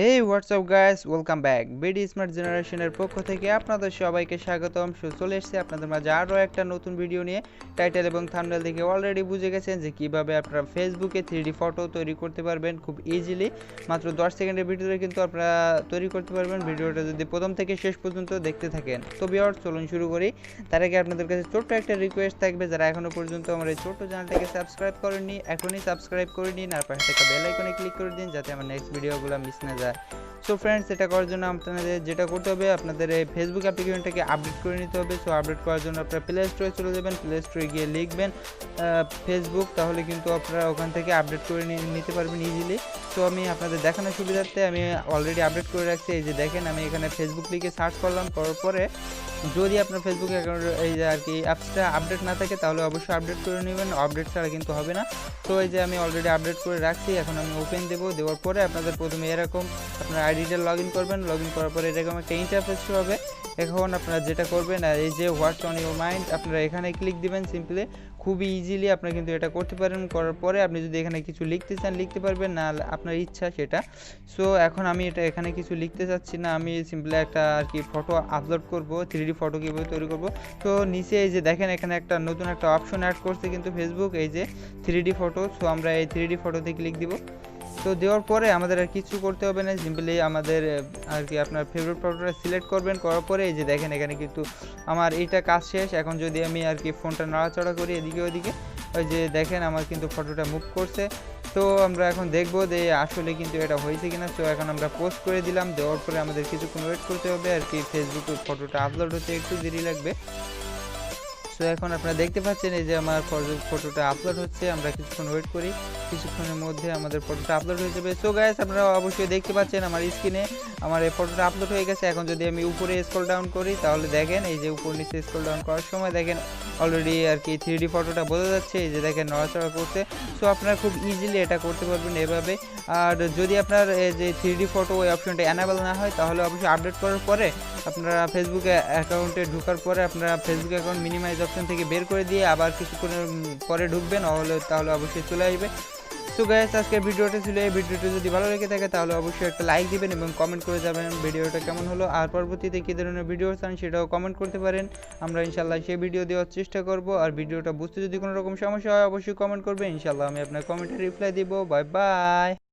হেই WhatsApp guys, welcome back. BD smart জেনারেশনের পক্ষ থেকে আপনাদের সবাইকে স্বাগতম। চলে এসেছি আপনাদের মাঝে আরও একটা নতুন ভিডিও নিয়ে। টাইটেল এবং থাম্বনেল দেখে অলরেডি বুঝে গেছেন যে কীভাবে আপনারা ফেসবুকে 3D ফটো তৈরি করতে পারবেন খুব ইজিলি। মাত্র 10 সেকেন্ডের ভিডিওতে কিন্তু আপনারা তৈরি করতে পারবেন, ভিডিওটা যদি প্রথম থেকে শেষ পর্যন্ত দেখতে থাকেন। তো ভিউয়ার্স, চলুন শুরু করি। তার আগে আপনাদের কাছে ছোট্ট একটা রিকোয়েস্ট থাকবে, যারা এখনও পর্যন্ত আমার এই ছোট্ট চ্যানেলটাকে সাবস্ক্রাইব করেননি, এখনই সাবস্ক্রাইব করে নিন আর পাশে থাকা বেল আইকনে ক্লিক করে দিন যাতে আমার নেক্সট ভিডিওগুলো মিস না যায়। সো ফ্রেন্ডস, এটা করার জন্য আপনাদের যেটা করতে হবে, আপনাদের এই ফেসবুক অ্যাপ্লিকেশনটাকে আপডেট করে নিতে হবে। সো আপডেট করার জন্য আপনারা প্লে স্টোরে চলে যাবেন, প্লে স্টোরে গিয়ে লিখবেন ফেসবুক, তাহলে কিন্তু আপনারা ওখান থেকে আপডেট করে নিতে পারবেন ইজিলি। সো আমি আপনাদের দেখানোর সুবিধার্থে আমি অলরেডি আপডেট করে রাখছি। এই যে দেখেন, আমি এখানে ফেসবুক লিখে সার্চ করলাম, করার পরে যদি আপনার ফেসবুক অ্যাকাউন্ট এই যে আর কি অ্যাপসটা আপডেট না থাকে তাহলে অবশ্যই আপডেট করে নেবেন, আপডেট ছাড়া কিন্তু হবে না। তো এই যে আমি অলরেডি আপডেট করে রাখছি, এখন আমি ওপেন দেবো। দেওয়ার পরে আপনাদের প্রথমে এরকম আপনার আইডিটা লগ ইন করবেন, লগ ইন করার পরে এরকম একটা ইন্টারফেস হবে। এখন আপনারা যেটা করবেন, আর এই যে হোয়াটস অন ইউর মাইন্ড, আপনারা এখানে ক্লিক দিবেন সিম্পলি। খুবই ইজিলি আপনারা কিন্তু এটা করতে পারেন। করার পরে আপনি যদি এখানে কিছু লিখতে চান লিখতে পারবেন, না আপনার ইচ্ছা সেটা। সো এখন আমি এটা এখানে কিছু লিখতে চাচ্ছি না, আমি সিম্পলি একটা আর কি ফটো আপলোড করব, 3D ফটো কীভাবে তৈরি করব। তো নিচে এই যে দেখেন, এখানে একটা নতুন একটা অপশন অ্যাড করছে কিন্তু ফেসবুক, এই যে 3D ফটো। সো আমরা এই 3D ফটোতে ক্লিক দিব। তো দেওয়ার পরে আমাদের আর কিছু করতে হবে না, সিম্পলি আমাদের আর কি আপনার ফেভারিট ফটোটা সিলেক্ট করবেন। করার পরে এই যে দেখেন, এখানে কিন্তু আমার এইটা কাজ শেষ। এখন যদি আমি আর কি ফোনটা নাড়াচাড়া করি এদিকে ওদিকে, ওই যে দেখেন আমার কিন্তু ফটোটা মুভ করছে। তো আমরা এখন দেখবো যে আসলে কিন্তু এটা হয়েছে কিনা। তো এখন আমরা পোস্ট করে দিলাম, দেওয়ার পরে আমাদের কিছুক্ষণ ওয়েট করতে হবে আর কি, ফেসবুকে ফটোটা আপলোড হতে একটু দেরি লাগবে। সো এখন আপনারা দেখতে পাচ্ছেন এই যে আমার ফটোটা আপলোড হচ্ছে, আমরা কিছুক্ষণ ওয়েট করি, কিছুক্ষণের মধ্যে আমাদের ফটোটা আপলোড হয়ে যাবে। সো গাইস, আপনারা অবশ্যই দেখতে পাচ্ছেন আমার স্ক্রিনে আমার এই ফটোটা আপলোড হয়ে গেছে। এখন যদি আমি উপরে স্ক্রল ডাউন করি তাহলে দেখেন, এই যে উপর নিচে স্ক্রল ডাউন করার সময় দেখেন অলরেডি আর কি 3D ফটোটা বোঝা যাচ্ছে, এই যে দেখেন নড়াচড়া করছে। সো আপনারা খুব ইজিলি এটা করতে পারবেন এভাবে। আর যদি আপনার এই যে 3D ফটো ওই অপশনটা অ্যানাবেল না হয় তাহলে অবশ্যই আপডেট করার পরে আপনারা ফেসবুক অ্যাকাউন্টে ঢোকার পরে আপনারা ফেসবুক অ্যাকাউন্ট মিনিমাইজ অপশন থেকে বের করে দিয়ে আবার কিছুক্ষণ পরে ঢুকবেন, তাহলে অবশ্যই চলে আসবে। সো গাইস, আজকের ভিডিওটা ছিল এই। ভিডিওটা যদি ভালো লেগে থাকে তাহলে অবশ্যই একটা লাইক দিবেন এবং কমেন্ট করে যাবেন ভিডিওটা কেমন হলো। আর পরবর্তীতে কী ধরনের ভিডিও চান সেটাও কমেন্ট করতে পারেন, আমরা ইনশাল্লাহ সেই ভিডিও দেওয়ার চেষ্টা করব। আর ভিডিওটা বুঝতে যদি কোনো রকম সমস্যা হয় অবশ্যই কমেন্ট করবেন, ইনশাল্লাহ আমি আপনার কমেন্টে রিপ্লাই দিব। Bye bye.